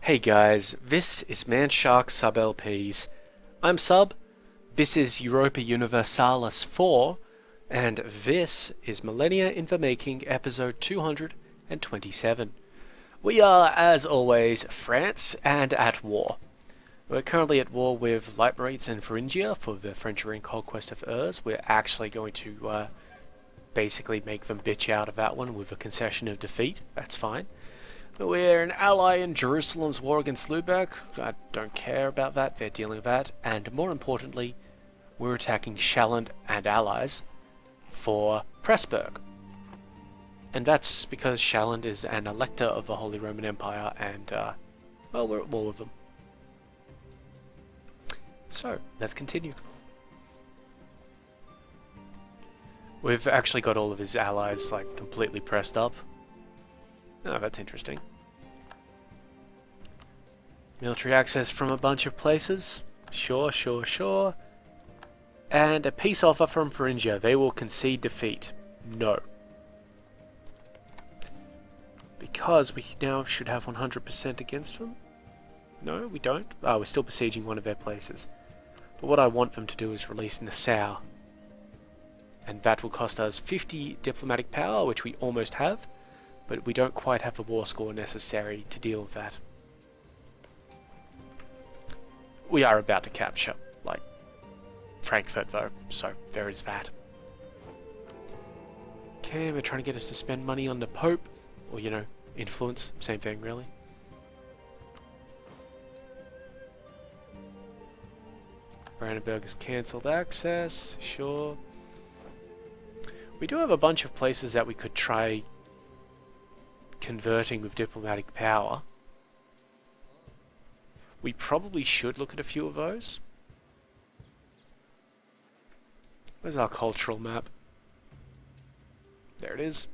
Hey guys, this is Manshark Sub LPs. I'm Sub, this is Europa Universalis IV, and this is Millennia in the Making, episode 227. We are, as always, France and at war. We're currently at war with Light Marines and Thuringia for the French Marine conquest of Urs. We're actually going to basically make them bitch out of that one with a concession of defeat. That's fine. We're an ally in Jerusalem's war against Lubeck. I don't care about that, they're dealing with that. And more importantly, we're attacking Shalland and allies for Pressburg. And that's because Shalland is an elector of the Holy Roman Empire and, well, we're at war with them. So, let's continue. We've actually got all of his allies, like, completely pressed up. Oh, that's interesting. Military access from a bunch of places. Sure. And a peace offer from Thuringia. They will concede defeat. No. Because we now should have 100% against them? No, we don't. Oh, we're still besieging one of their places. But what I want them to do is release Nassau. And that will cost us 50 diplomatic power, which we almost have. But we don't quite have the war score necessary to deal with that. We are about to capture, like, Frankfurt though, so there is that. Okay, we're trying to get us to spend money on the Pope, or, you know, influence, same thing really. Brandenburg has cancelled access, sure. We do have a bunch of places that we could try converting with diplomatic power. We probably should look at a few of those. Where's our cultural map? There it is.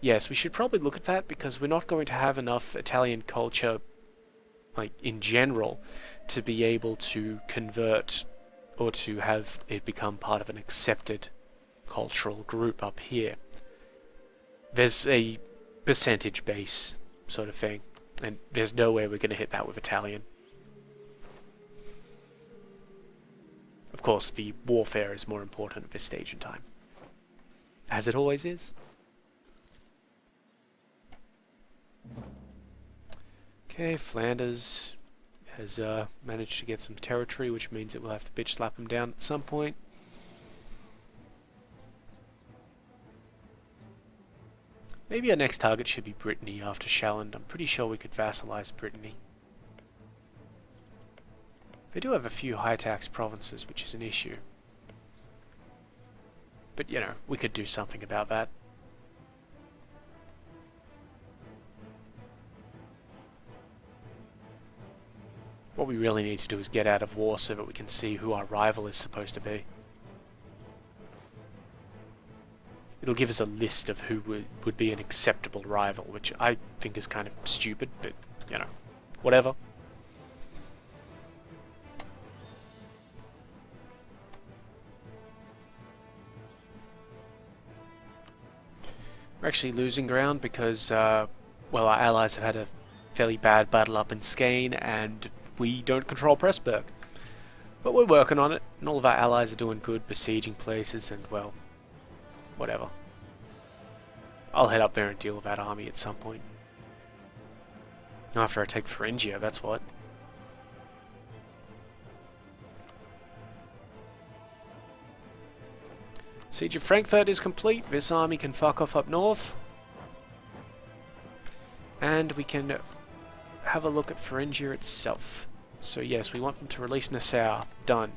Yes, we should probably look at that because we're not going to have enough Italian culture, like in general, to be able to convert or to have it become part of an accepted cultural group up here. There's a percentage base sort of thing, and there's no way we're going to hit that with Italian. Of course, the warfare is more important at this stage in time, as it always is. Okay, Flanders has managed to get some territory, which means it will have to bitch slap them down at some point. Maybe our next target should be Brittany after Shalland. I'm pretty sure we could vassalize Brittany. They do have a few high tax provinces, which is an issue. But, you know, we could do something about that. What we really need to do is get out of war so that we can see who our rival is supposed to be. It'll give us a list of who would be an acceptable rival, which I think is kind of stupid, but, you know, whatever. We're actually losing ground because, well, our allies have had a fairly bad battle up in Skane, and we don't control Pressburg. But we're working on it, and all of our allies are doing good, besieging places, and, well, whatever. I'll head up there and deal with that army at some point. After I take Thuringia, that's what. Siege of Frankfurt is complete. This army can fuck off up north. And we can have a look at Thuringia itself. So yes, we want them to release Nassau. Done.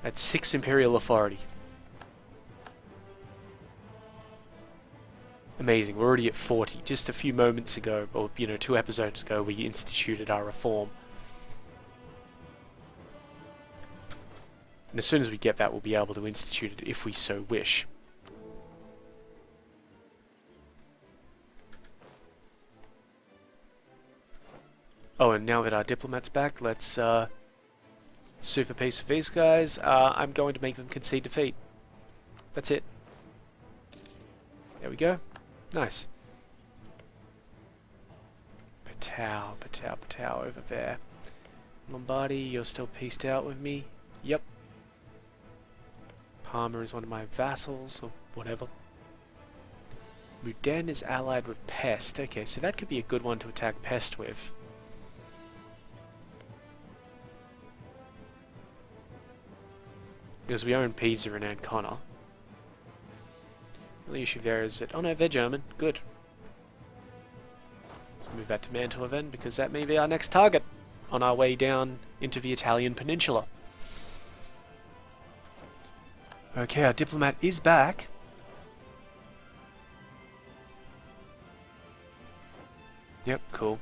That's 6 Imperial Authority. Amazing, we're already at 40. Just a few moments ago, or, you know, 2 episodes ago, we instituted our reform. And as soon as we get that, we'll be able to institute it if we so wish. Oh, and now that our diplomat's back, let's sue for peace with these guys. I'm going to make them concede defeat. That's it. There we go. Nice. Patau over there. Lombardy, you're still pieced out with me? Yep. Parma is one of my vassals, or whatever. Muden is allied with Pest. Okay, so that could be a good one to attack Pest with. Because we own Pisa and Ancona. The only issue there is that... Oh no, they're German. Good. Let's move that to Mantua then, because that may be our next target on our way down into the Italian peninsula. Okay, our diplomat is back. Yep, cool.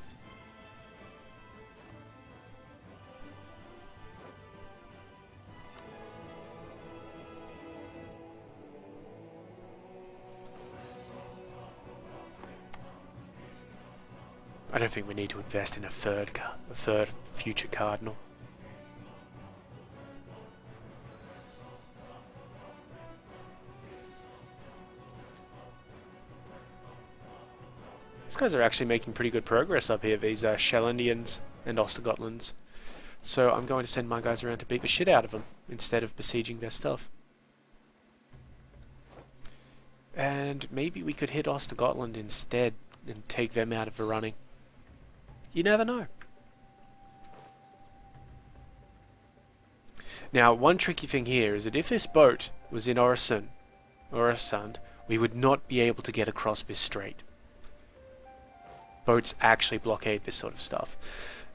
I don't think we need to invest in a third future cardinal. These guys are actually making pretty good progress up here, these Shallendians and Ostgotlands. So I'm going to send my guys around to beat the shit out of them, instead of besieging their stuff. And maybe we could hit Ostgotland instead, and take them out of the running. You never know. Now, one tricky thing here is that if this boat was in Oresund, we would not be able to get across this strait. Boats actually blockade this sort of stuff.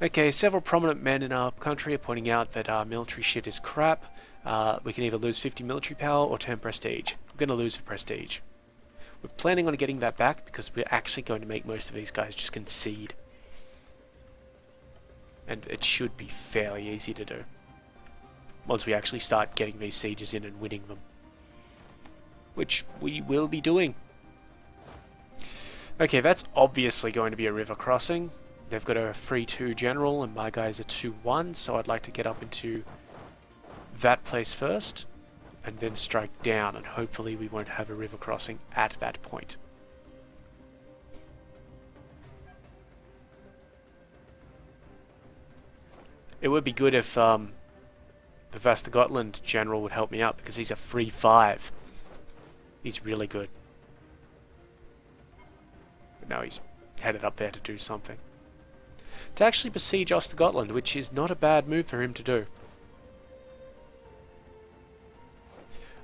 Okay, several prominent men in our country are pointing out that our military shit is crap. We can either lose 50 military power or 10 prestige. We're going to lose the prestige. We're planning on getting that back because we're actually going to make most of these guys just concede. And it should be fairly easy to do once we actually start getting these sieges in and winning them. Which we will be doing. Okay, that's obviously going to be a river crossing. They've got a 3-2 general and my guys are 2-1, so I'd like to get up into that place first and then strike down, and hopefully we won't have a river crossing at that point. It would be good if the Västergötland general would help me out, because he's a 3-5. He's really good. But now he's headed up there to do something. To actually besiege Östergötland, which is not a bad move for him to do.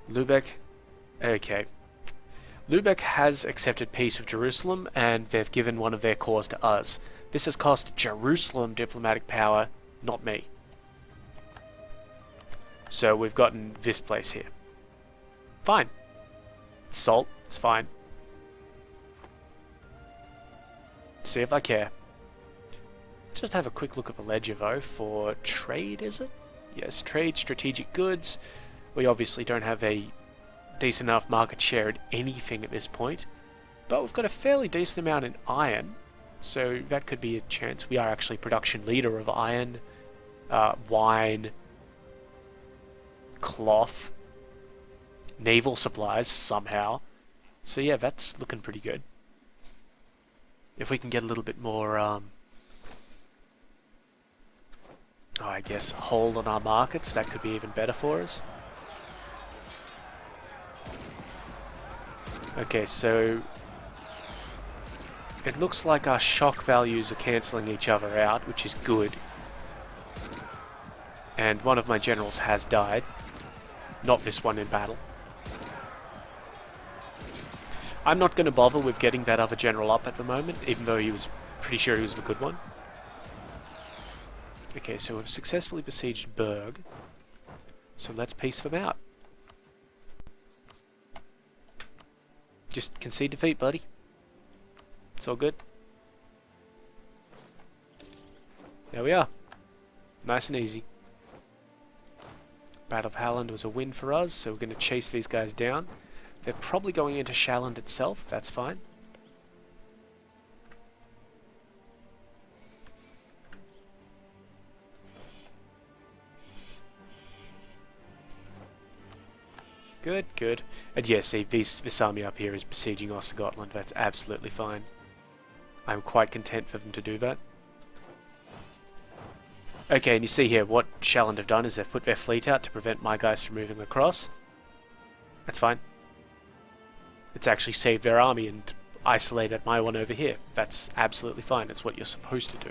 Lübeck. Okay. Lübeck has accepted peace with Jerusalem, and they've given one of their cores to us. This has cost Jerusalem diplomatic power, not me. So we've gotten this place here. Fine. It's salt, it's fine. See if I care. Let's just have a quick look at the ledger though for trade, is it? Yes, trade, strategic goods. We obviously don't have a decent enough market share in anything at this point, but we've got a fairly decent amount in iron, so that could be a chance. We are actually production leader of iron, wine, cloth, naval supplies somehow. So yeah, that's looking pretty good. If we can get a little bit more, I guess, hold on our markets, that could be even better for us. Okay, so it looks like our shock values are cancelling each other out, which is good. And one of my generals has died. Not this one in battle. I'm not going to bother with getting that other general up at the moment, even though he was pretty sure he was the good one. Okay, so we've successfully besieged Berg. So let's peace them out. Just concede defeat, buddy. It's all good. There we are. Nice and easy. Battle of Halland was a win for us, so we're going to chase these guys down. They're probably going into Shalland itself, that's fine. Good, good. And yeah, see, this army up here is besieging Östergötland. That's absolutely fine. I'm quite content for them to do that. Okay, and you see here what Shalland have done is they've put their fleet out to prevent my guys from moving across. That's fine. It's actually saved their army and isolated my one over here. That's absolutely fine. It's what you're supposed to do.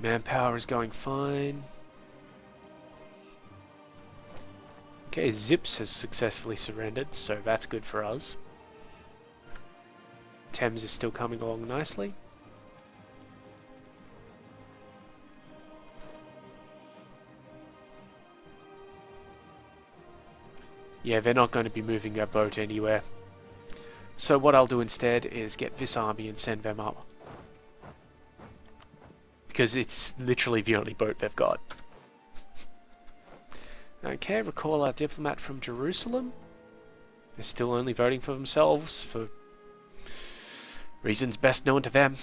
Manpower is going fine. Okay, Zips has successfully surrendered, so that's good for us. Thames is still coming along nicely. Yeah, they're not going to be moving their boat anywhere. So what I'll do instead is get this army and send them up. Because it's literally the only boat they've got. Okay, recall our diplomat from Jerusalem. They're still only voting for themselves for reasons best known to them.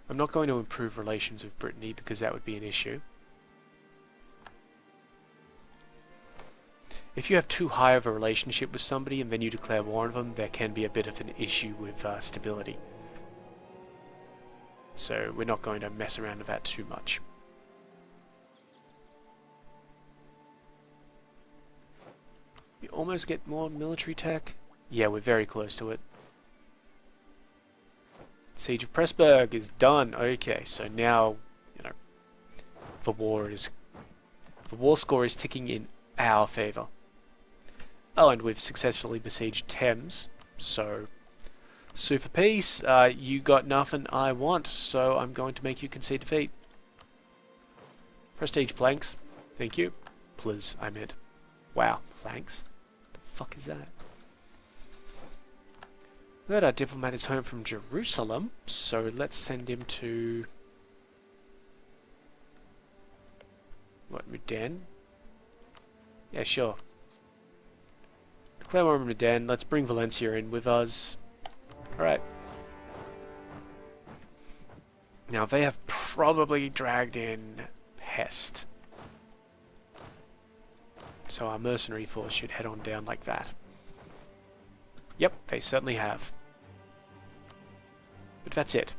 I'm not going to improve relations with Brittany because that would be an issue. If you have too high of a relationship with somebody and then you declare war on them, there can be a bit of an issue with stability. So we're not going to mess around with that too much. We almost get more military tech. Yeah, we're very close to it. Siege of Pressburg is done. Okay, so now, you know, the war score is ticking in our favor. Oh, and we've successfully besieged Thames, so sue for peace. You got nothing I want, so I'm going to make you concede defeat. Prestige planks, thank you. Please, I meant. Wow, planks. The fuck is that? That our diplomat is home from Jerusalem, so let's send him to what, Medan? Yeah, sure. Declare war on Medan. Let's bring Valencia in with us. Alright. Now they have probably dragged in Pest. So our mercenary force should head on down like that. Yep, they certainly have. But that's it.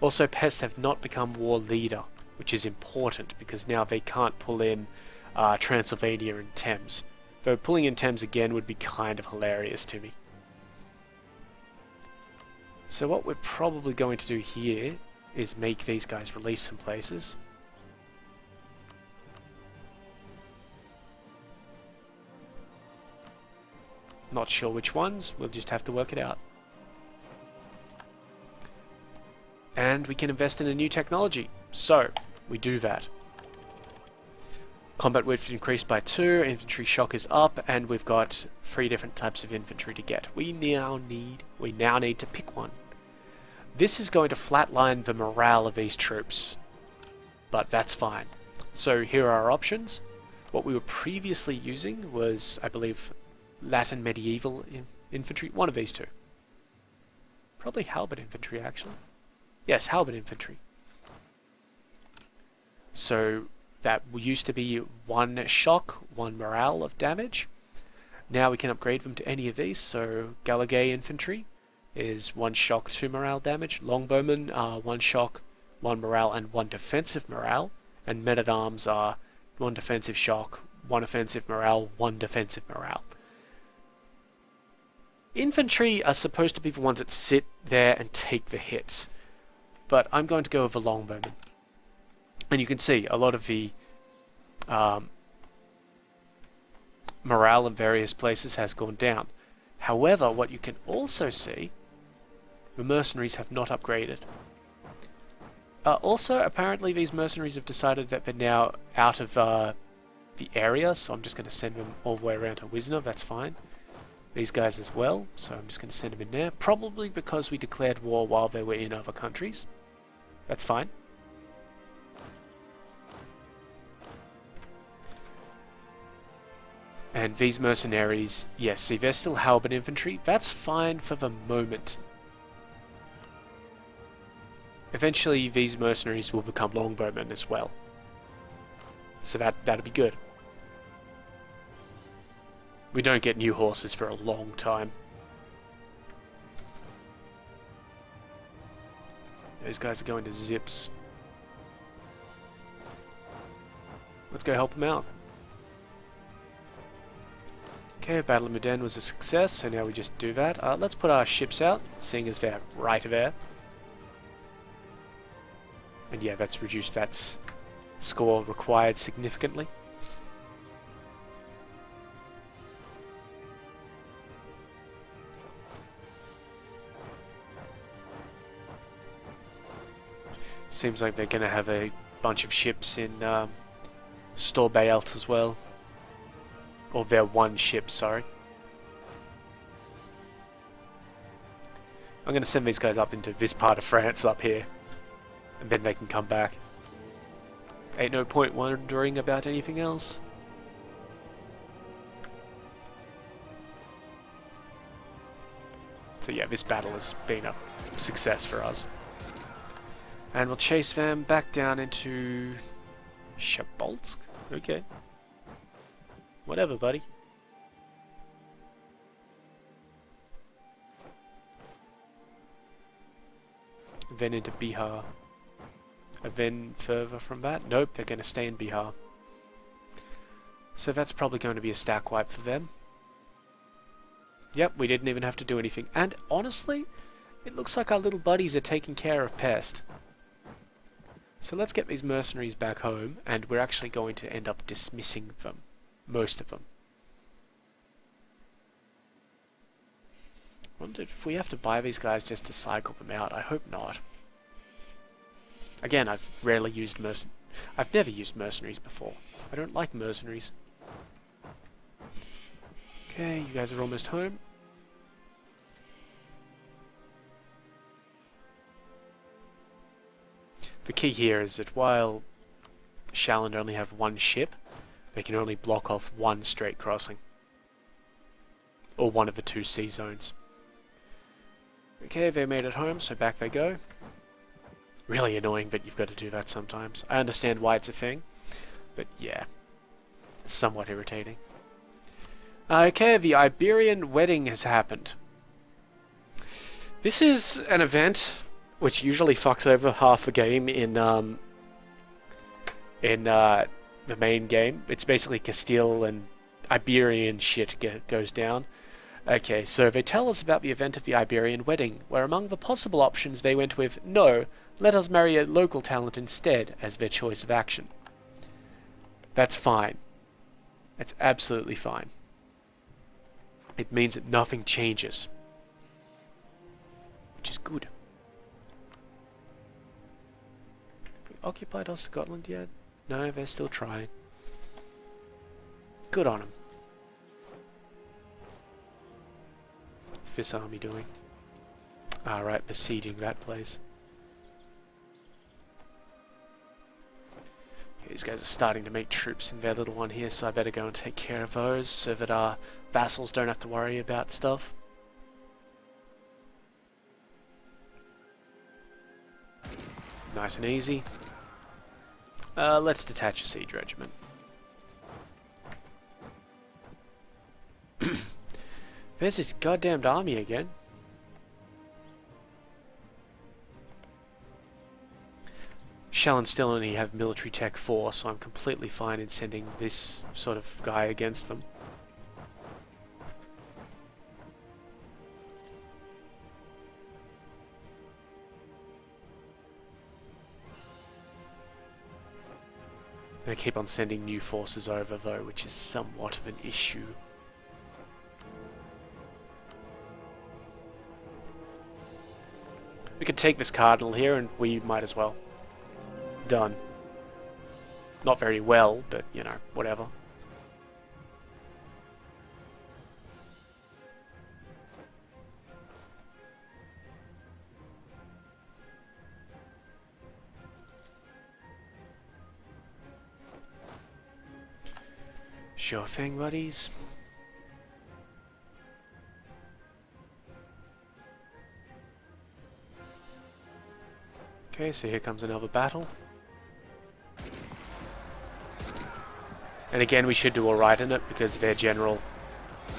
Also, Pest have not become war leader, which is important because now they can't pull in Transylvania and Thames. Though pulling in Thames again would be kind of hilarious to me. So what we're probably going to do here is make these guys release some places. Not sure which ones, we'll just have to work it out. And we can invest in a new technology, so we do that. Combat width increased by 2, infantry shock is up, and we've got 3 different types of infantry to get. We now need to pick one. This is going to flatline the morale of these troops, but that's fine. So here are our options. What we were previously using was, I believe, Latin medieval infantry, one of these two. Probably halberd infantry, actually. Yes, halberd infantry. So that used to be 1 shock, 1 morale of damage. Now we can upgrade them to any of these. So Galagay infantry is 1 shock, 2 morale damage. Longbowmen are 1 shock, 1 morale, and 1 defensive morale. And men-at-arms are 1 defensive shock, 1 offensive morale, 1 defensive morale. Infantry are supposed to be the ones that sit there and take the hits, but I'm going to go with the longbowmen. And you can see a lot of the morale in various places has gone down. However, what you can also see, the mercenaries have not upgraded. Also, apparently these mercenaries have decided that they're now out of the area, so I'm just going to send them all the way around to Wisna, that's fine. These guys as well, so I'm just going to send them in there. Probably because we declared war while they were in other countries. That's fine. And these mercenaries, yes, see, they're still halberd infantry. That's fine for the moment. Eventually, these mercenaries will become longbowmen as well. So that'd be good. We don't get new horses for a long time. Those guys are going to zips. Let's go help them out. Okay, Battle of Muden was a success, so now we just do that. Let's put our ships out, seeing as they're right there. And yeah, that's reduced that score required significantly. Seems like they're going to have a bunch of ships in Storbayelt as well. Or their one ship, sorry. I'm going to send these guys up into this part of France up here. And then they can come back. Ain't no point wondering about anything else. So yeah, this battle has been a success for us. And we'll chase them back down into Shabolsk? Okay. Whatever, buddy. Then into Bihar. And then further from that? Nope, they're going to stay in Bihar. So that's probably going to be a stack wipe for them. Yep, we didn't even have to do anything. And honestly, it looks like our little buddies are taking care of Pest. So let's get these mercenaries back home, and we're actually going to end up dismissing them. Most of them. Wonder if we have to buy these guys just to cycle them out. I hope not. Again, I've never used mercenaries before. I don't like mercenaries. Okay, you guys are almost home. The key here is that while Shalland only have one ship, they can only block off one straight crossing. Or one of the two sea zones. Okay, they made it home, so back they go. Really annoying that you've got to do that sometimes. I understand why it's a thing, but yeah, it's somewhat irritating. Okay, the Iberian wedding has happened. This is an event which usually fucks over half the game in the main game. It's basically Castile and Iberian shit goes down. Okay, so they tell us about the event of the Iberian wedding, where among the possible options they went with, no, let us marry a local talent instead, as their choice of action. That's fine. That's absolutely fine. It means that nothing changes. Which is good. Have we occupied all Scotland yet? No, they're still trying. Good on them. What's this army doing? Alright, besieging that place. These guys are starting to make troops in their little one here, so I better go and take care of those so that our vassals don't have to worry about stuff. Nice and easy. Let's detach a siege regiment. There's this goddamned army again. Shalland still only have military tech 4, so I'm completely fine in sending this sort of guy against them. They keep on sending new forces over though, which is somewhat of an issue. We could take this cardinal here and we might as well. Done. Not very well, but you know, whatever. Sure thing, buddies. Okay, so here comes another battle. And again, we should do alright in it because their general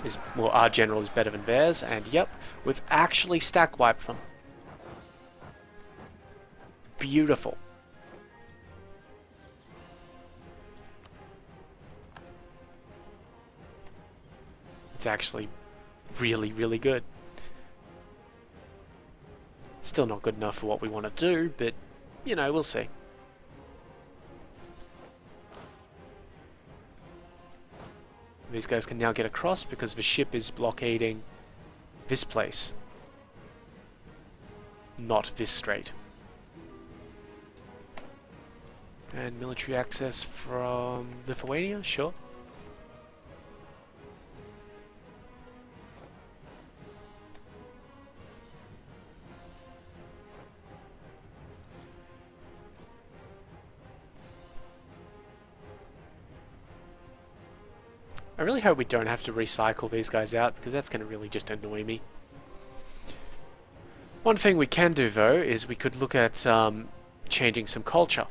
is, well, our general is better than theirs. And yep, we've actually stack wiped them. Beautiful. It's actually really, really good. Still not good enough for what we want to do, but, you know, we'll see. These guys can now get across because the ship is blockading this place, not this strait. And military access from Lithuania, sure. I really hope we don't have to recycle these guys out, because that's going to really just annoy me. One thing we can do, though, is we could look at changing some culture.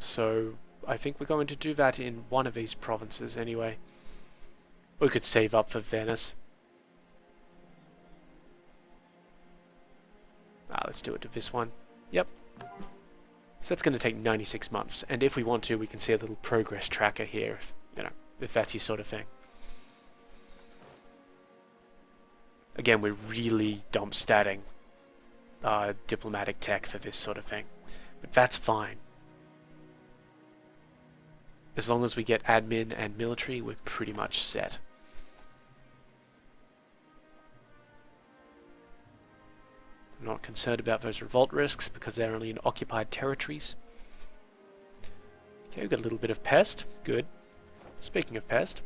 So I think we're going to do that in one of these provinces anyway. We could save up for Venice. Let's do it to this one. Yep. So that's going to take 96 months, and if we want to, we can see a little progress tracker here, if that's your sort of thing. Again, we're really dump statting diplomatic tech for this sort of thing, but that's fine. As long as we get admin and military, we're pretty much set. I'm not concerned about those revolt risks because they're only in occupied territories. Okay, we've got a little bit of pest. Good. Speaking of pest.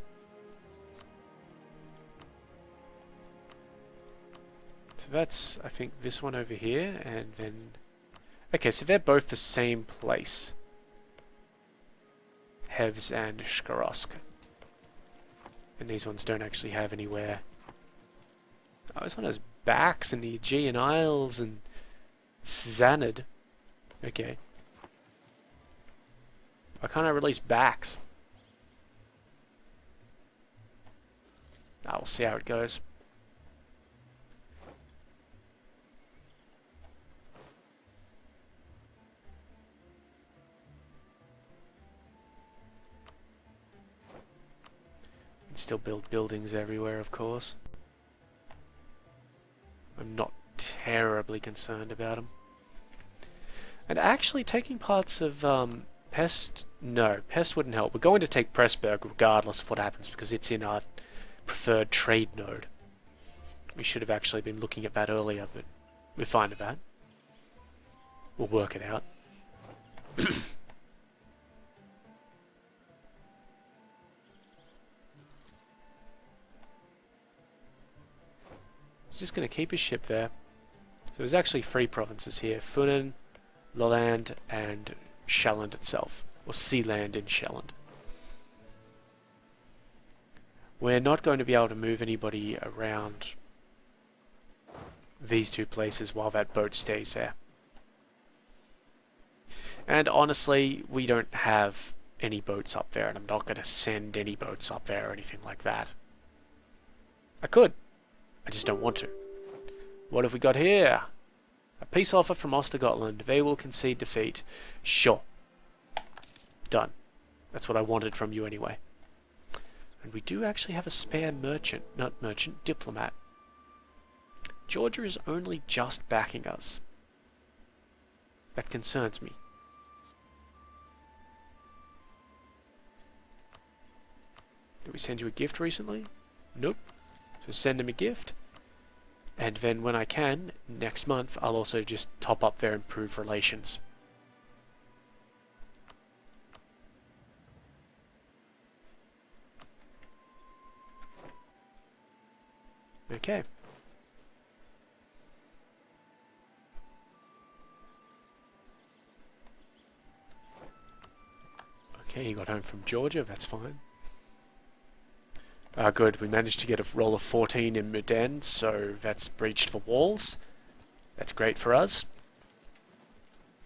So that's, I think, this one over here, and then... Okay, so they're both the same place. Hevs and Shkarosk. And these ones don't actually have anywhere. Oh, this one has Bax and the Aegean Isles and Xanad. Okay. Why can't I release Bax? We'll see how it goes. Can still build buildings everywhere, of course. I'm not terribly concerned about them. And actually taking parts of Pest, no, Pest wouldn't help. We're going to take Pressburg regardless of what happens because it's in our preferred trade node. We should have actually been looking at that earlier, but we're fine with that. We'll work it out. Just going to keep his ship there. So there's actually 3 provinces here: Funen, Lolland, and Shelland itself, or Sealand in Shelland. We're not going to be able to move anybody around these 2 places while that boat stays there. And honestly, we don't have any boats up there, and I'm not going to send any boats up there or anything like that. I could. I just don't want to. What have we got here? A peace offer from Ostergotland. They will concede defeat. Sure. Done. That's what I wanted from you anyway. And we do actually have a spare merchant, not merchant, diplomat. Georgia is only just backing us. That concerns me. Did we send you a gift recently? Nope. So send him a gift. And then when I can, next month, I'll also just top up their improved relations. Okay. Okay, he got home from Georgia, that's fine. Good, we managed to get a roll of 14 in Muden, so that's breached the walls. That's great for us.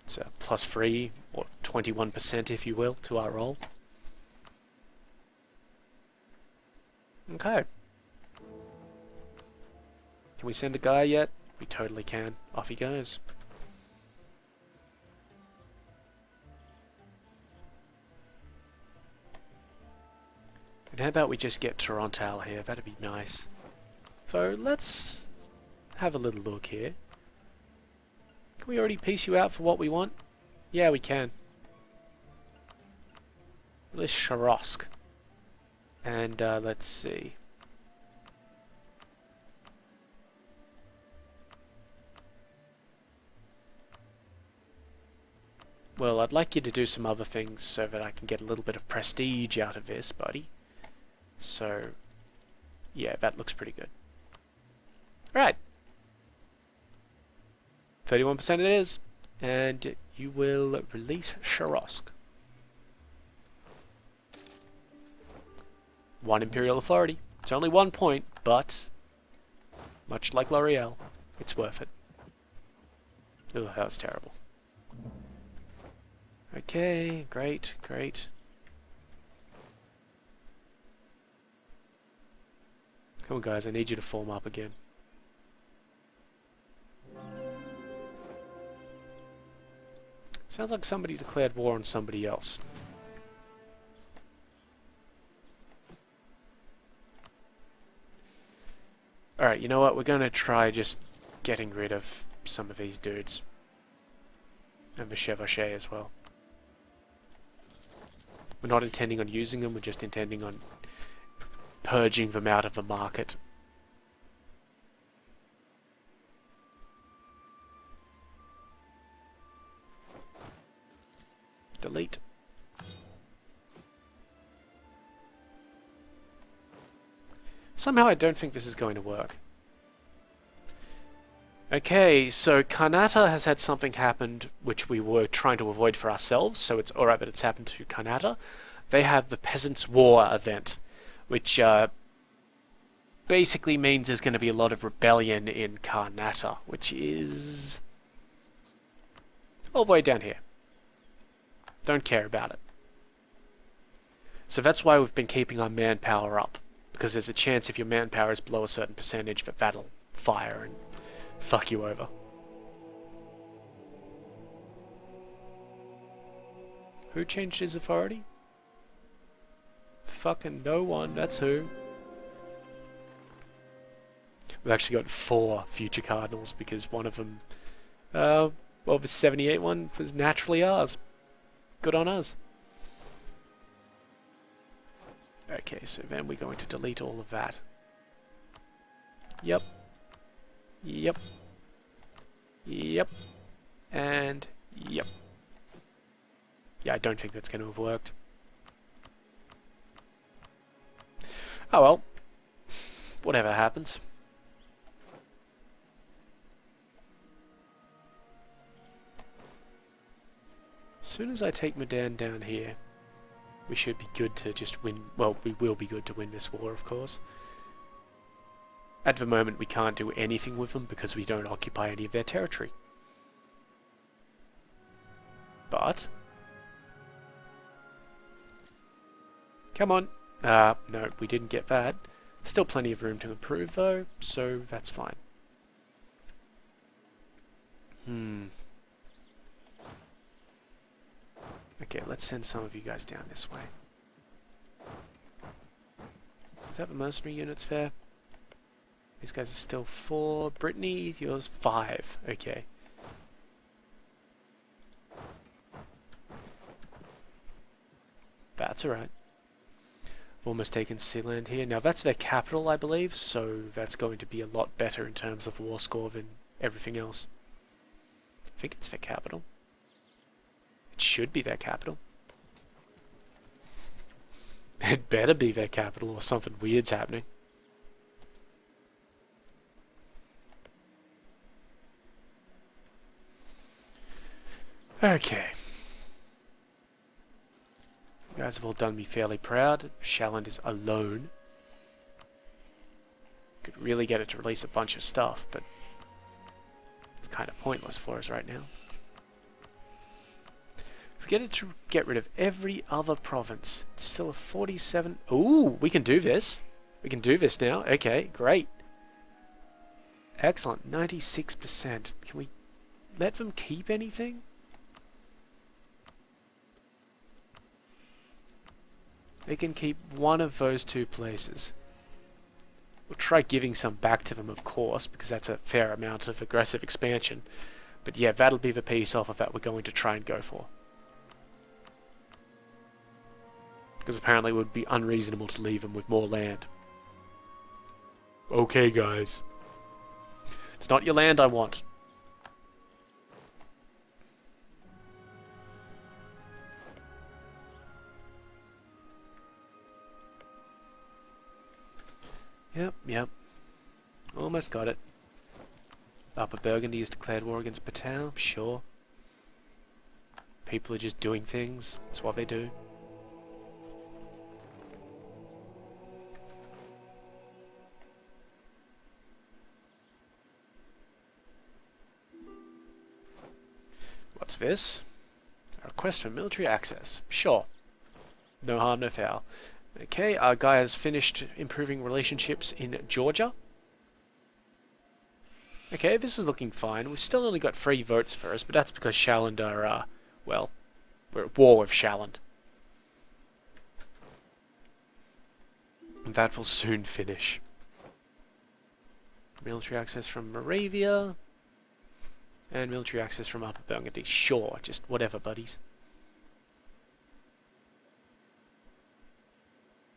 It's a +3 or 21% if you will to our roll. Okay. Can we send a guy yet? We totally can. Off he goes. And how about we just get Toronto here? That'd be nice. So let's have a little look here. Can we already piece you out for what we want? Yeah, we can. Let's Sharosk. And let's see. Well, I'd like you to do some other things so that I can get a little bit of prestige out of this, buddy. So, yeah, that looks pretty good. Alright. 31% it is. And you will release Sharosk. 1 Imperial Authority. It's only 1 point, but much like L'Oreal, it's worth it. Oh, that was terrible. Okay, great, great. Come on guys, I need you to form up again. Sounds like somebody declared war on somebody else. Alright, you know what? We're gonna try just getting rid of some of these dudes. And the Chevauché as well. We're not intending on using them, we're just intending on purging them out of the market. Delete. Somehow I don't think this is going to work. Okay, so Karnata has had something happen which we were trying to avoid for ourselves, so it's alright that it's happened to Karnata. They have the Peasants' War event, which basically means there's going to be a lot of rebellion in Karnata, which is all the way down here. Don't care about it. So that's why we've been keeping our manpower up, because there's a chance if your manpower is below a certain percentage that that'll fire and fuck you over. Who changed his authority? Fucking no one, that's who. We've actually got 4 future cardinals because one of them, well, the 78 one was naturally ours. Good on us. Okay, so then we're going to delete all of that. Yep. Yep. Yep. And yep. Yeah, I don't think that's going to have worked. Oh well. Whatever happens. As soon as I take Medan down here, we should be good to just win. Well, we will be good to win this war, of course. At the moment, we can't do anything with them because we don't occupy any of their territory. But... come on. No, we didn't get that. Still plenty of room to improve, though, so that's fine. Okay, let's send some of you guys down this way. Is that the mercenary units fair? These guys are still 4. Brittany, yours 5. Okay. That's alright. Almost taken Sealand here. Now that's their capital, I believe, so that's going to be a lot better in terms of war score than everything else. I think it's their capital. It should be their capital. It better be their capital or something weird's happening. Okay. You guys have all done me fairly proud. Shalland is alone. Could really get it to release a bunch of stuff, but it's kind of pointless for us right now. get it to get rid of every other province. It's still a 47. Ooh, we can do this. We can do this now. Okay, great. Excellent. 96%. Can we let them keep anything? They can keep one of those two places. We'll try giving some back to them, of course, because that's a fair amount of aggressive expansion. But yeah, that'll be the piece off of that we're going to try and go for. Because apparently it would be unreasonable to leave them with more land. Okay, guys. It's not your land I want. Yep. Almost got it. Upper Burgundy has declared war against Patel, sure. People are just doing things. That's what they do. What's this? A request for military access. Sure. No harm, no foul. Okay, our guy has finished improving relationships in Georgia. Okay, this is looking fine. We've still only got 3 votes for us, but that's because Shalland are, well, we're at war with Shalland. And that will soon finish. Military access from Moravia. And military access from Upper Burgundy. Sure, just whatever, buddies.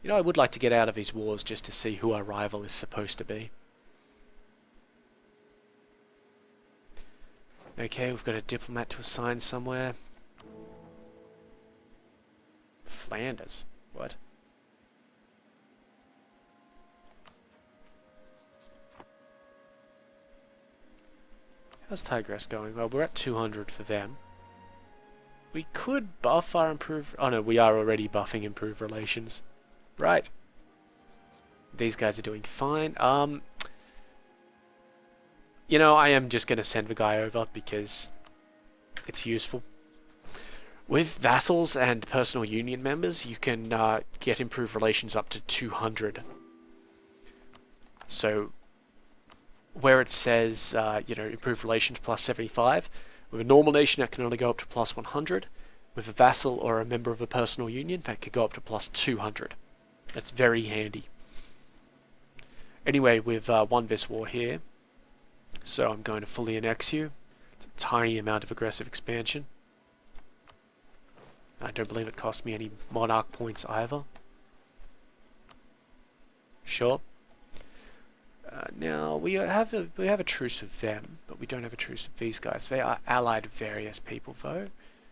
You know, I would like to get out of these wars just to see who our rival is supposed to be. Okay, we've got a diplomat to assign somewhere. Flanders? What? How's Tigress going? Well, we're at 200 for them. We could buff our improved... Oh no, we are already buffing improved relations. Right. These guys are doing fine. You know, I am just going to send the guy over because it's useful. With vassals and personal union members, you can get improved relations up to 200. So, where it says, you know, improved relations plus 75, with a normal nation that can only go up to plus 100. With a vassal or a member of a personal union, that could go up to plus 200. That's very handy. Anyway, we've won this war here, so I'm going to fully annex you. It's a tiny amount of aggressive expansion. I don't believe it cost me any monarch points either. Sure. Now we have a truce with them, but we don't have a truce with these guys. They are allied with various people, though.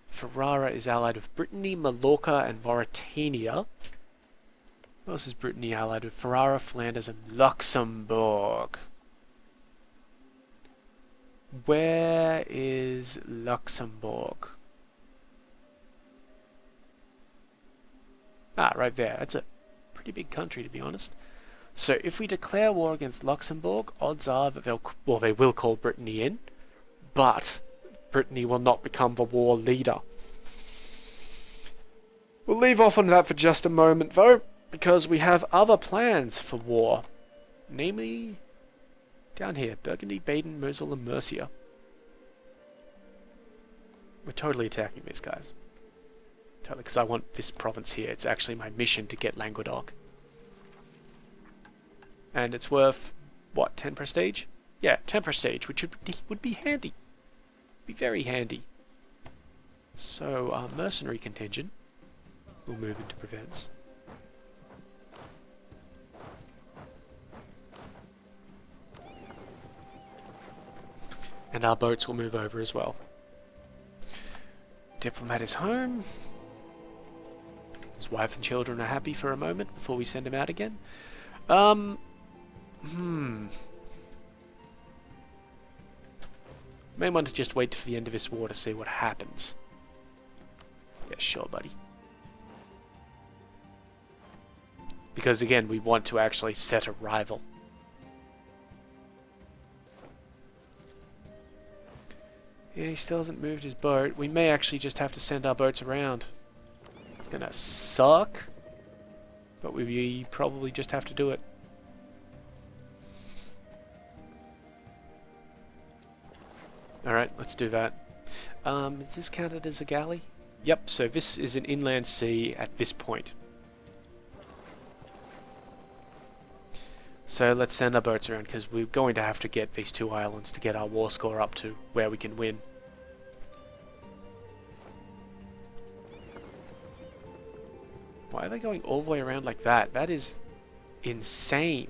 Ferrara is allied with Brittany, Mallorca, and Mauritania. Who else is Brittany allied with? Ferrara, Flanders, and Luxembourg. Where is Luxembourg? Ah, right there. That's a pretty big country, to be honest. So if we declare war against Luxembourg, odds are that they will call Brittany in, but Brittany will not become the war leader. We'll leave off on that for just a moment, though, because we have other plans for war. Namely, down here, Burgundy, Baden, Moselle, and Mercia. We're totally attacking these guys. Totally, because I want this province here. It's actually my mission to get Languedoc. And it's worth, what, 10 prestige? Yeah, 10 prestige, which would be handy. Be very handy. So, our mercenary contingent will move into Provence. And our boats will move over as well. Diplomat is home. His wife and children are happy for a moment before we send him out again. May want to just wait for the end of this war to see what happens. Yeah, sure, buddy. Because again, we want to actually set a rival. Yeah, he still hasn't moved his boat. We may actually just have to send our boats around. It's gonna suck, but we probably just have to do it. Alright, let's do that. Is this counted as a galley? Yep, so this is an inland sea at this point. So let's send our boats around, because we're going to have to get these two islands to get our war score up to where we can win. Why are they going all the way around like that? That is insane.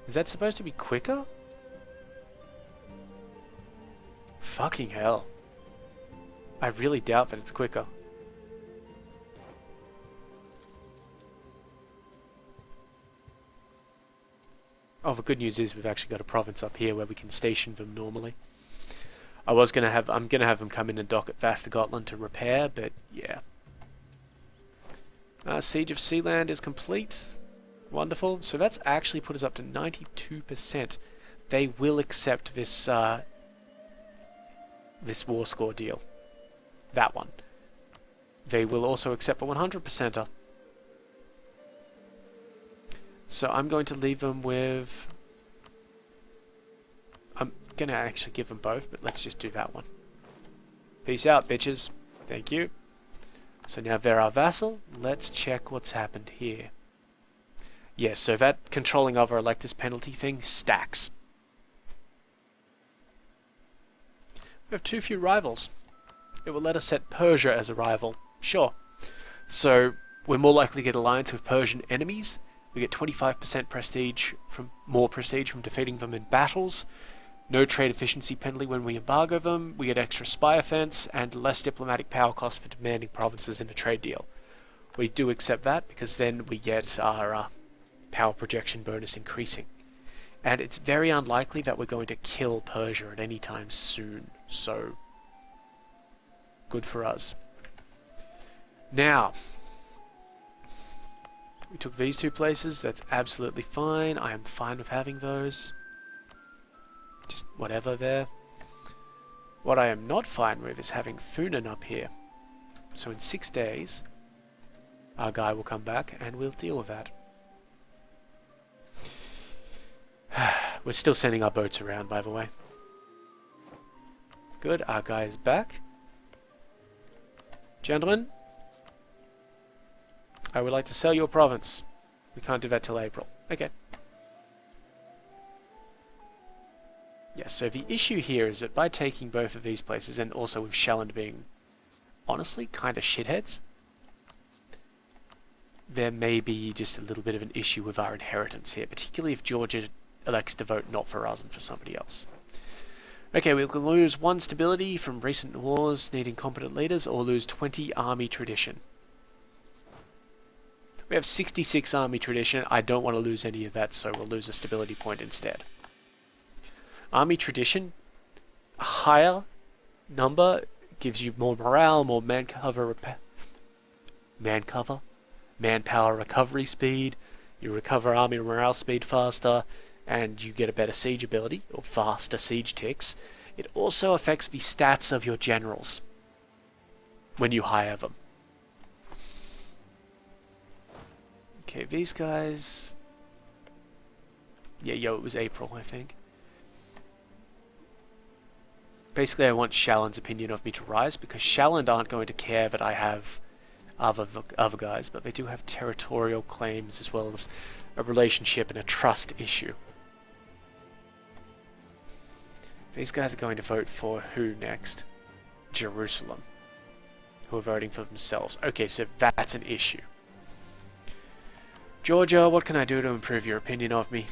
Is that supposed to be quicker? Fucking hell. I really doubt that it's quicker. Oh, the good news is we've actually got a province up here where we can station them normally. I'm gonna have them come in and dock at Vassalises to repair, but yeah. Siege of Sealand is complete. Wonderful. So that's actually put us up to 92%. They will accept this this war score deal. That one. They will also accept the 100%er. So I'm going to leave them with... I'm going to actually give them both, but let's just do that one. Peace out, bitches. Thank you. So now they're our vassal. Let's check what's happened here. Yes, so that controlling of our electors penalty thing stacks. We have too few rivals. It will let us set Persia as a rival. Sure. So we're more likely to get alliance with Persian enemies. We get 25% prestige from defeating them in battles. No trade efficiency penalty when we embargo them. We get extra spy offense and less diplomatic power cost for demanding provinces in a trade deal. We do accept that because then we get our power projection bonus increasing. And it's very unlikely that we're going to kill Persia at any time soon. So, good for us. Now, we took these two places. That's absolutely fine. I am fine with having those. Just whatever there. What I am not fine with is having Funan up here. So in 6 days, our guy will come back and we'll deal with that. We're still sending our boats around, by the way. Good, our guy is back. Gentlemen, I would like to sell your province. We can't do that till April. Okay. Yes, so the issue here is that by taking both of these places, and also with Shalland being, honestly, kind of shitheads, there may be just a little bit of an issue with our inheritance here, particularly if Georgia elects to vote not for us and for somebody else. Okay, we'll lose 1 stability from recent wars needing competent leaders, or lose 20 army tradition. We have 66 army tradition. I don't want to lose any of that, so we'll lose a stability point instead. Army tradition, a higher number gives you more morale, more manpower recovery speed, you recover army morale speed faster, and you get a better siege ability, or faster siege ticks. It also affects the stats of your generals when you hire them. Okay, these guys... Yeah, it was April, I think. Basically, I want Shalland's opinion of me to rise, because Shalland aren't going to care that I have other guys, but they do have territorial claims as well as a relationship and a trust issue. These guys are going to vote for who next? Jerusalem. Who are voting for themselves. Okay, so that's an issue. Georgia, what can I do to improve your opinion of me?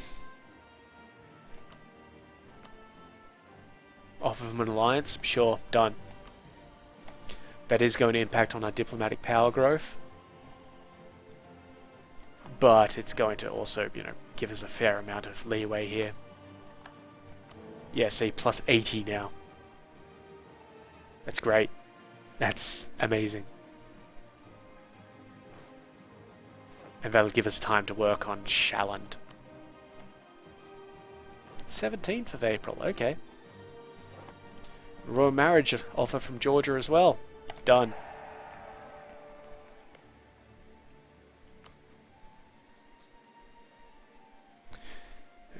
Offer them an alliance? Sure, done. That is going to impact on our diplomatic power growth. But it's going to also, give us a fair amount of leeway here. Yeah, see, plus 80 now. That's great. That's amazing. And that'll give us time to work on Shalland. 17th of April, okay. Royal marriage offer from Georgia as well. Done.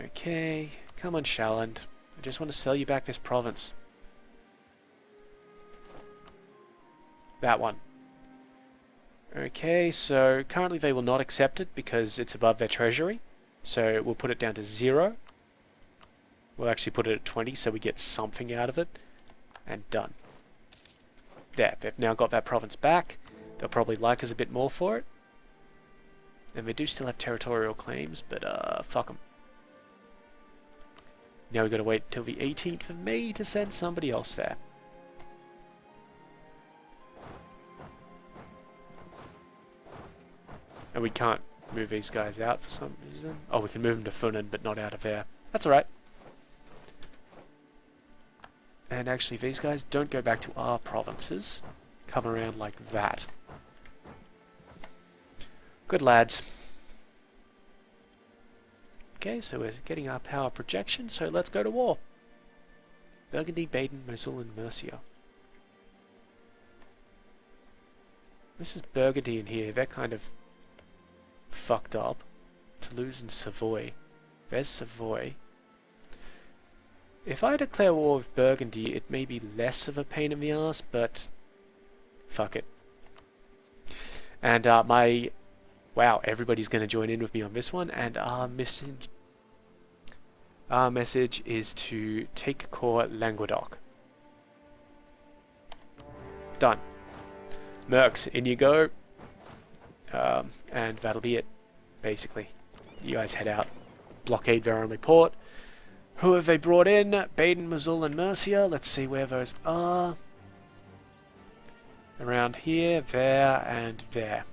Okay, come on, Shalland. I just want to sell you back this province. That one. Okay, so currently they will not accept it because it's above their treasury. So we'll put it down to 0. We'll actually put it at 20 so we get something out of it. And done. There, they've now got that province back. They'll probably like us a bit more for it. And they do still have territorial claims, but fuck them. Now we've got to wait till the 18th of May to send somebody else there. And we can't move these guys out for some reason. Oh, we can move them to Funen, but not out of there. That's alright. And actually, these guys don't go back to our provinces. Come around like that. Good lads. Okay, so we're getting our power projection, so let's go to war. Burgundy, Baden, Mosul, and Mercia. This is Burgundy in here. They're kind of fucked up. Toulouse and Savoy. There's Savoy. If I declare war with Burgundy, it may be less of a pain in the ass, but fuck it. And wow, everybody's going to join in with me on this one, and our message is to take core Languedoc. Done. Mercs, in you go. And that'll be it, basically. You guys head out. Blockade their only port. Who have they brought in? Baden, Mosul, and Mercia. Let's see where those are. Around here, there, and there.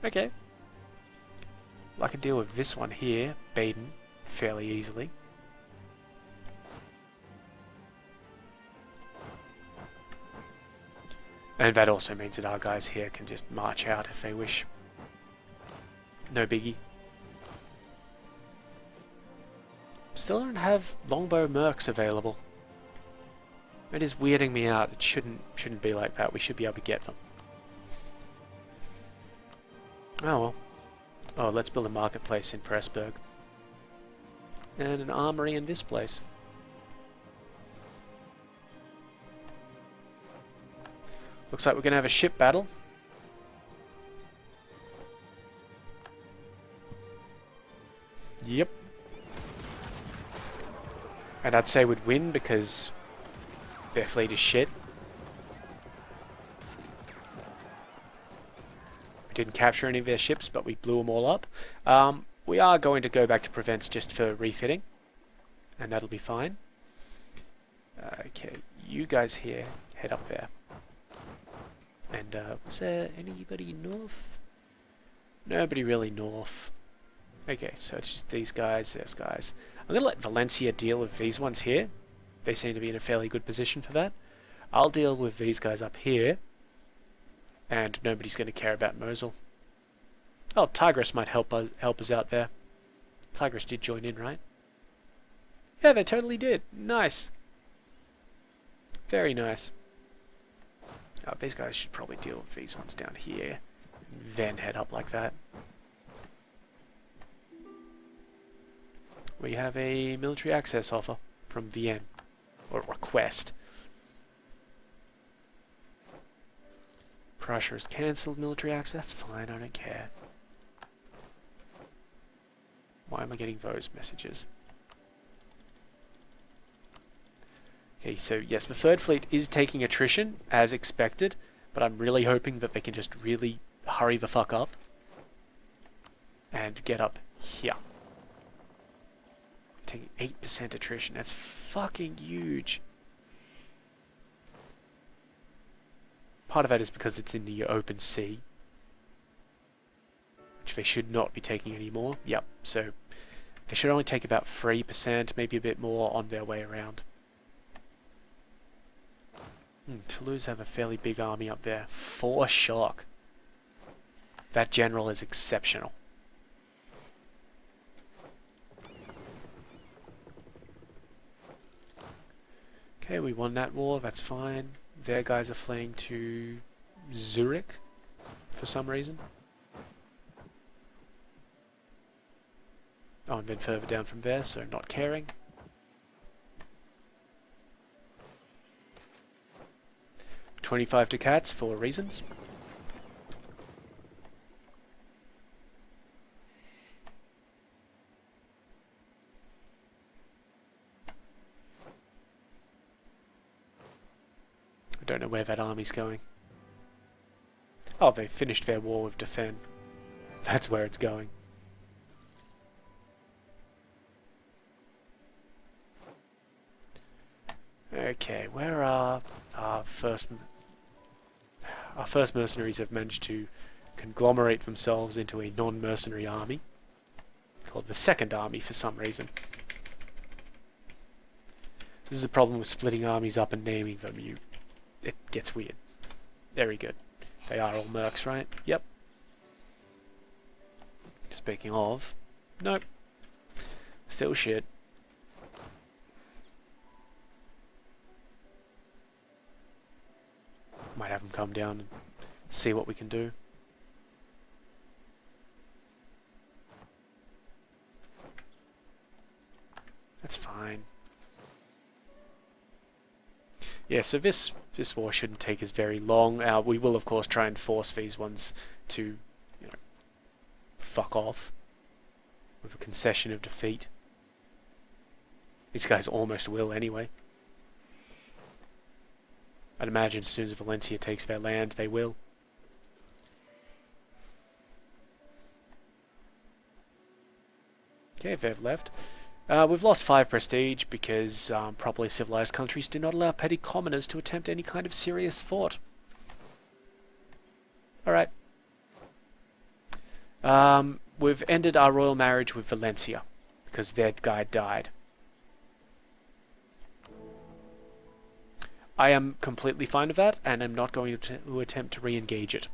Okay. I can deal with this one here, Baden, fairly easily. And that also means that our guys here can just march out if they wish. No biggie. Still don't have longbow mercs available. It is weirding me out. It shouldn't be like that. We should be able to get them. Oh well. Oh, let's build a marketplace in Pressburg. And an armory in this place. Looks like we're going to have a ship battle. Yep. And I'd say we'd win because their fleet is shit. We didn't capture any of their ships, but we blew them all up. We are going to go back to Provence just for refitting, and that'll be fine. Okay, you guys here, head up there. And was there anybody north? Nobody really north. Okay, so it's just these guys, those guys. I'm going to let Valencia deal with these ones here. They seem to be in a fairly good position for that. I'll deal with these guys up here. And nobody's going to care about Mosul. Oh, Tigris might help us out there. Tigris did join in, right? Yeah, they totally did. Nice. Very nice. Oh, these guys should probably deal with these ones down here. Then head up like that. We have a military access offer from Vienne. Or request. Prussia has cancelled military access. That's fine, I don't care. Why am I getting those messages? Okay, so yes, the Third Fleet is taking attrition, as expected, but I'm really hoping that they can just really hurry the fuck up and get up here. Taking 8% attrition, that's fucking huge. Part of that is because it's in the open sea, which they should not be taking anymore. Yep, so they should only take about 3%, maybe a bit more on their way around. Toulouse have a fairly big army up there. 4 shock. That general is exceptional. Okay, we won that war, that's fine. Their guys are fleeing to Zurich for some reason. Oh, and then further down from there, so not caring. $25 ducats for reasons. I don't know where that army's going. Oh, they finished their war with Defend. That's where it's going. Okay, where are our first mercenaries have managed to conglomerate themselves into a non-mercenary army called the Second Army for some reason. This is a problem with splitting armies up and naming them. It gets weird. Very good. They are all mercs, right? Yep. Speaking of, nope. Still shit. Might have them come down and see what we can do. That's fine. Yeah, so this war shouldn't take us very long. We will of course try and force these ones to, you know, fuck off with a concession of defeat. These guys almost will anyway. I'd imagine as soon as Valencia takes their land, they will. Okay, they've left. We've lost 5 prestige because properly civilized countries do not allow petty commoners to attempt any kind of serious fort. Alright. We've ended our royal marriage with Valencia because their guy died. I am completely fine with that, and I'm not going to attempt to re-engage it.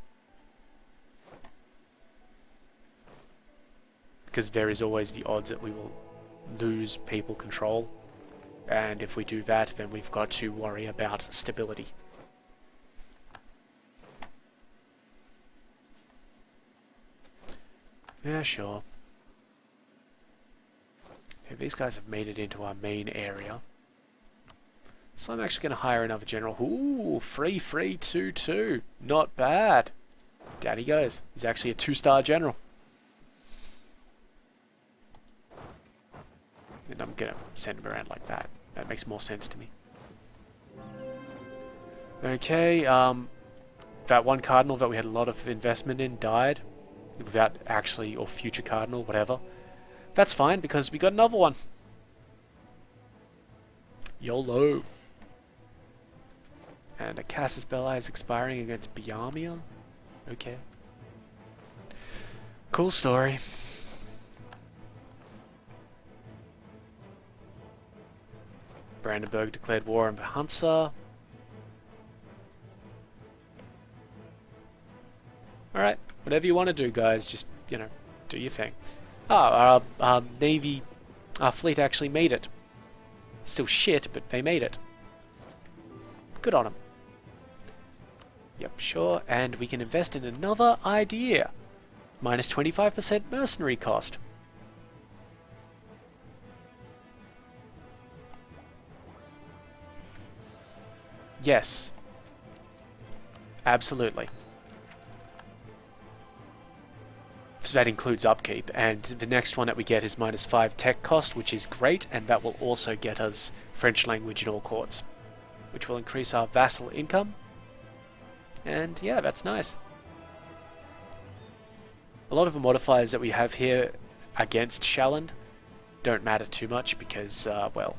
Because there is always the odds that we will lose people control, and if we do that, then we've got to worry about stability. Yeah, sure. Okay, these guys have made it into our main area. So I'm actually going to hire another general. Ooh, 3-3-2-2. Not bad. Down he goes. He's actually a 2-star general. And I'm going to send him around like that. That makes more sense to me. Okay, that one cardinal that we had a lot of investment in died. Without actually, or future cardinal, whatever. That's fine, because we got another one. YOLO. And a Casus Belli is expiring against Biamia. Okay. Cool story. Brandenburg declared war on Hansa. Alright, whatever you want to do, guys, just, you know, do your thing. Ah, our navy, our fleet actually made it. Still shit, but they made it. Good on them. Yep, sure, and we can invest in another idea. Minus 25% mercenary cost. Yes. Absolutely. So that includes upkeep, and the next one that we get is minus 5 tech cost, which is great, and that will also get us French language in all courts, which will increase our vassal income. And yeah, that's nice. A lot of the modifiers that we have here against Shalland don't matter too much because, well,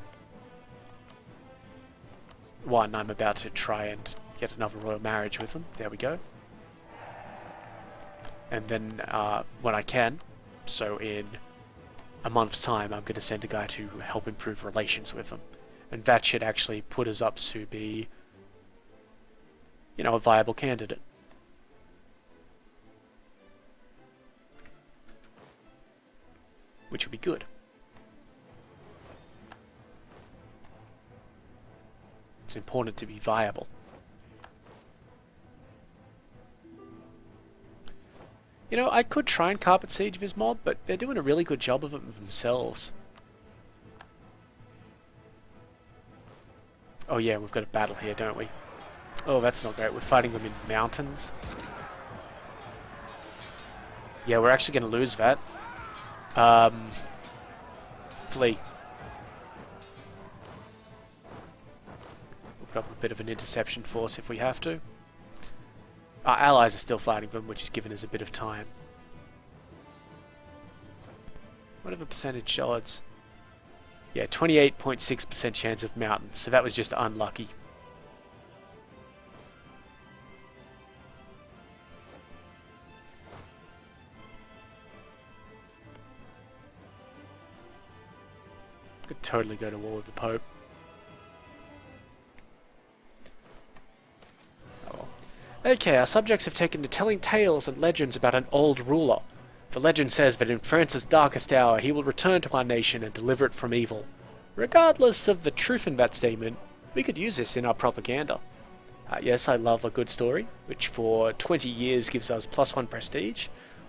one, I'm about to try and get another royal marriage with them. There we go. And then when I can, so in a month's time, I'm going to send a guy to help improve relations with them. And that should actually put us up to be, you know, a viable candidate. Which would be good. It's important to be viable. You know, I could try and carpet siege this mob, but they're doing a really good job of it themselves. Oh yeah, we've got a battle here, don't we? Oh, that's not great. We're fighting them in mountains. Yeah, we're actually going to lose that. Flee. We'll put up a bit of an interception force if we have to. Our allies are still fighting them, which is giving us a bit of time. What are the percentage odds? Yeah, 28.6% chance of mountains, so that was just unlucky. Could totally go to war with the Pope. Oh well. Okay, our subjects have taken to telling tales and legends about an old ruler. The legend says that in France's darkest hour he will return to our nation and deliver it from evil. Regardless of the truth in that statement, we could use this in our propaganda. Yes, I love a good story, which for 20 years gives us +1 prestige.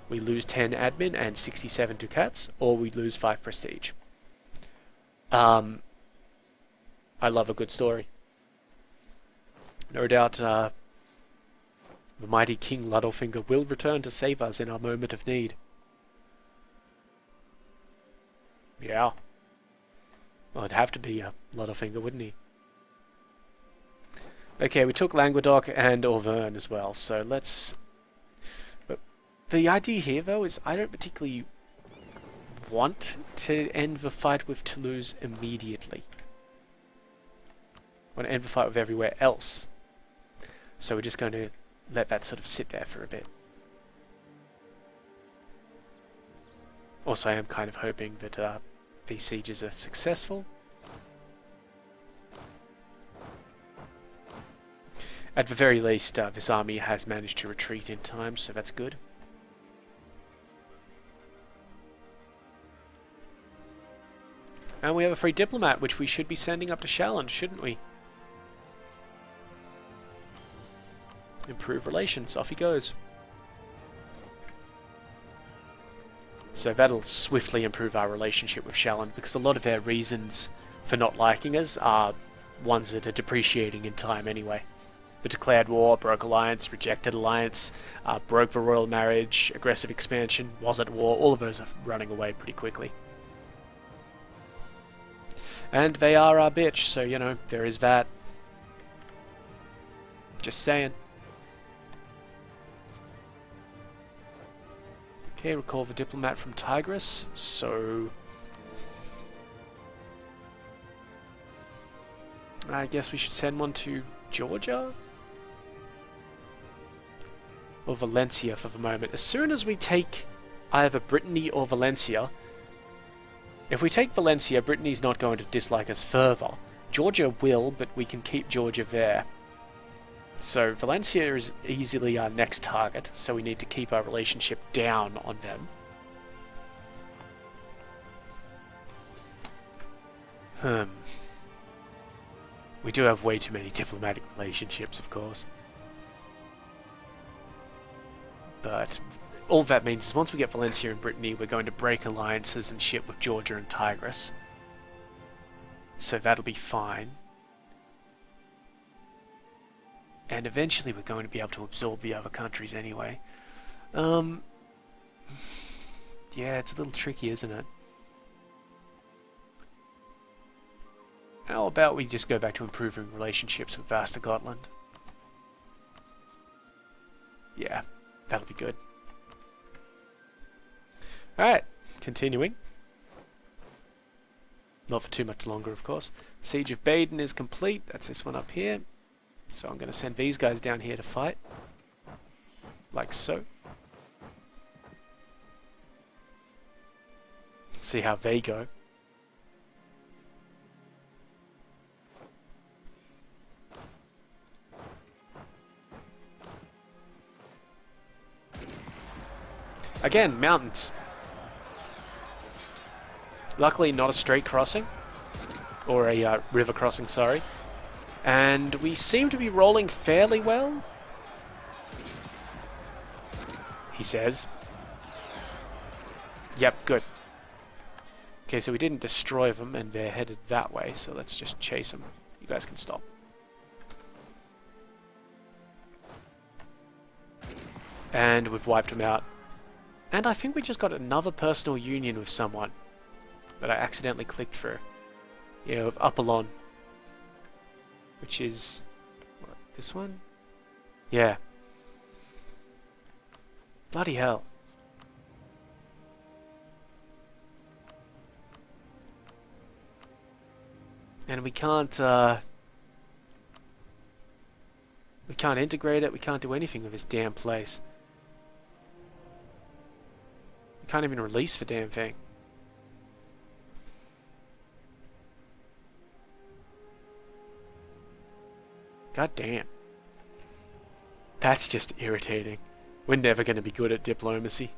We lose 10 admin and 67 ducats, or we lose 5 prestige. I love a good story. No doubt the mighty King Littlefinger will return to save us in our moment of need. Yeah. Well, it'd have to be Littlefinger, wouldn't he? Okay, we took Languedoc and Auvergne as well, so let's... But the idea here, though, is I don't particularly want to end the fight with Toulouse immediately. I want to end the fight with everywhere else. So we're just going to let that sort of sit there for a bit. Also, I am kind of hoping that these sieges are successful. At the very least, this army has managed to retreat in time, so that's good. And we have a free diplomat, which we should be sending up to Chalon, shouldn't we? Improve relations, off he goes. So that'll swiftly improve our relationship with Chalon, because a lot of their reasons for not liking us are ones that are depreciating in time anyway. The declared war, broke alliance, rejected alliance, broke the royal marriage, aggressive expansion, was at war, all of those are running away pretty quickly. And they are our bitch, so you know, there is that. Just saying. Okay, recall the diplomat from Tigris, so... I guess we should send one to Georgia? Or Valencia for the moment. As soon as we take either Brittany or Valencia... If we take Valencia, Brittany's not going to dislike us further. Georgia will, but we can keep Georgia there. So Valencia is easily our next target, so we need to keep our relationship down on them. We do have way too many diplomatic relationships, of course. But all that means is once we get Valencia and Brittany, we're going to break alliances and shit with Georgia and Tigris. So that'll be fine. And eventually we're going to be able to absorb the other countries anyway. Yeah, it's a little tricky, isn't it? How about we just go back to improving relationships with Västergötland? Yeah, that'll be good. Alright, continuing. Not for too much longer, of course. Siege of Baden is complete. That's this one up here. So I'm going to send these guys down here to fight. Like so. See how they go. Again, mountains. Luckily not a straight crossing. Or a river crossing, sorry. And we seem to be rolling fairly well, he says. Yep, good. Okay, so we didn't destroy them, and they're headed that way, so let's just chase them. You guys can stop. And we've wiped them out. And I think we just got another personal union with someone that I accidentally clicked through. Yeah, with Upalon. Which is... what, this one? Yeah. Bloody hell. And we can't integrate it, we can't do anything with this damn place. We can't even release the damn thing. God damn. That's just irritating. We're never going to be good at diplomacy.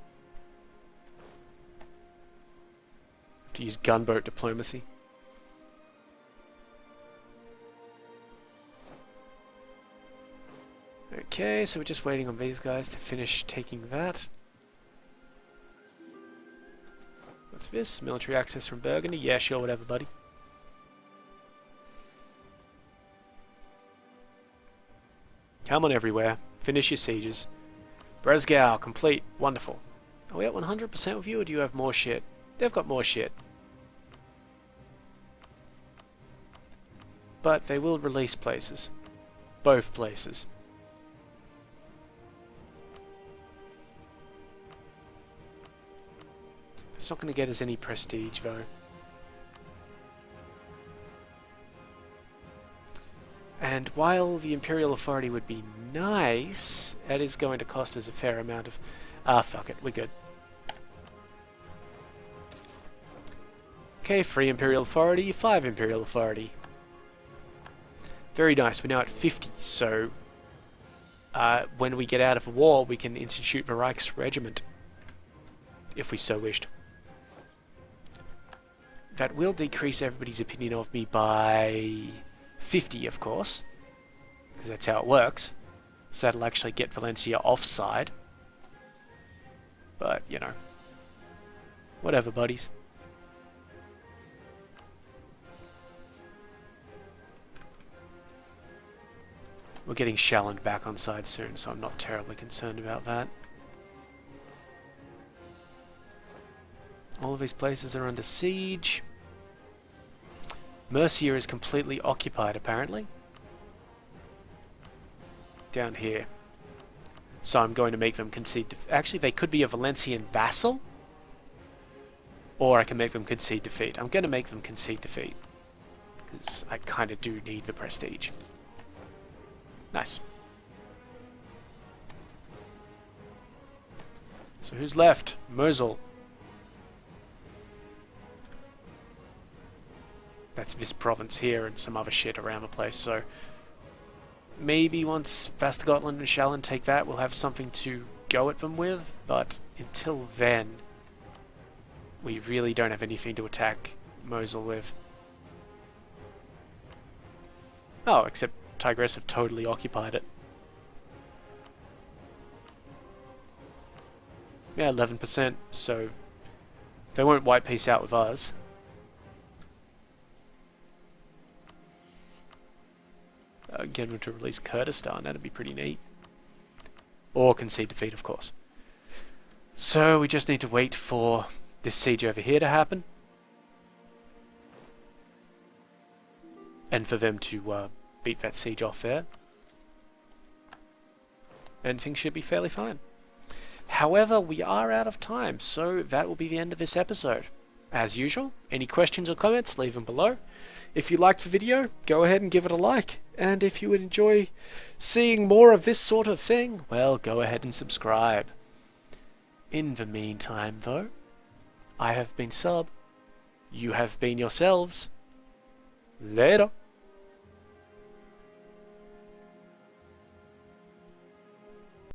To use gunboat diplomacy. Okay, so we're just waiting on these guys to finish taking that. What's this? Military access from Burgundy? Yeah, sure, whatever, buddy. Come on everywhere. Finish your sieges. Bresgau, complete. Wonderful. Are we at 100% with you, or do you have more shit? They've got more shit. But they will release places. Both places. It's not going to get us any prestige, though. And while the Imperial Authority would be nice, it is going to cost us a fair amount of... ah, fuck it, we're good. Okay, 3 Imperial Authority, 5 Imperial Authority. Very nice, we're now at 50, so... when we get out of the war, we can institute the Reichsregiment. If we so wished. That will decrease everybody's opinion of me by 50, of course, because that's how it works. So that'll actually get Valencia offside. But, you know, whatever, buddies. We're getting Shalland back on side soon, so I'm not terribly concerned about that. All of these places are under siege. Mercia is completely occupied, apparently. Down here. So I'm going to make them concede... actually, they could be a Valencian vassal. Or I can make them concede defeat. I'm going to make them concede defeat. Because I kind of do need the prestige. Nice. So who's left? Mosul. That's this province here and some other shit around the place, so maybe once Västergötland and Shalland take that, we'll have something to go at them with, but until then, we really don't have anything to attack Mosul with. Oh, except Tigris have totally occupied it. Yeah, 11%, so they won't wipe peace out with us. Get them to release Kurdistan, that'd be pretty neat. Or concede defeat, of course. So we just need to wait for this siege over here to happen. And for them to beat that siege off there. And things should be fairly fine. However, we are out of time, so that will be the end of this episode. As usual, any questions or comments, leave them below. If you liked the video, go ahead and give it a like. And if you would enjoy seeing more of this sort of thing, well, go ahead and subscribe. In the meantime, though, I have been Sub. You have been yourselves. Later.